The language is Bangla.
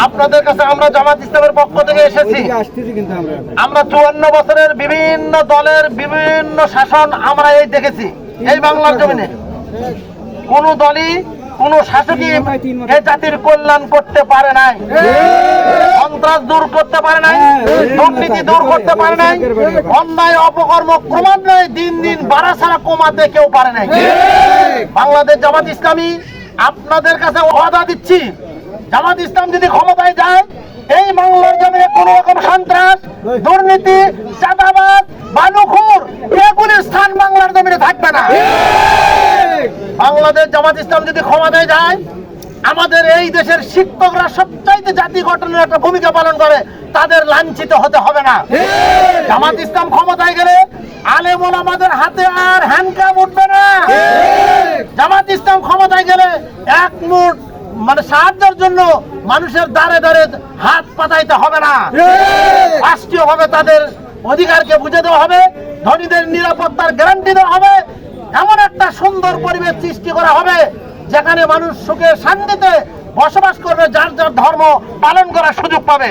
আপনাদের কাছে আমরা জামাত ইসলামের পক্ষ থেকে এসেছি। আমরা 54 বছরের বিভিন্ন দলের বিভিন্ন শাসন আমরা এই দেখেছি এই বাংলার জমিনে। কোন দলই কোন শাসকই এই জাতির কল্যাণ করতে পারে নাই, সন্ত্রাস দূর করতে পারে নাই, দুর্নীতি দূর করতে পারে নাই, অন্যায় অপকর্ম ক্রমান্বয়ে দিন দিন বাড়া ছাড়া কমাতে কেউ পারে নাই। বাংলাদেশ জামাত ইসলামী আপনাদের কাছে ওয়াদা দিচ্ছি, জামাত ইসলাম যদি ক্ষমতায় যায় এই বাংলার জমিনে কোন রকম সন্ত্রাস, দুর্নীতি, চাঁদাবাজ, বালুখোর এগুলির স্থান বাংলার জমিনে থাকবে না। বাংলাদেশ জামাত ইসলাম যদি ক্ষমতায় যায়, আমাদের এই দেশের শিক্ষকরা সবচাইতে জাতি গঠনের একটা ভূমিকা পালন করে, তাদের লাঞ্ছিত হতে হবে না। জামাত ইসলাম ক্ষমতায় গেলে আলেম ওলামাদের হাতে আর হ্যান্ডকাপ উঠবে না। জামাত ইসলাম ক্ষমতায় গেলে এক মুঠ সাহায্যের জন্য মানুষের দ্বারে দ্বারে হাত পাতাইতে হবে না। রাষ্ট্রীয়ভাবে তাদের অধিকারকে বুঝে দেওয়া হবে, ধনীদের নিরাপত্তার গ্যারান্টি দেওয়া হবে, এমন একটা সুন্দর পরিবেশ সৃষ্টি করা হবে যেখানে মানুষ সুখে শান্তিতে বসবাস করবে, যার যার ধর্ম পালন করার সুযোগ পাবে।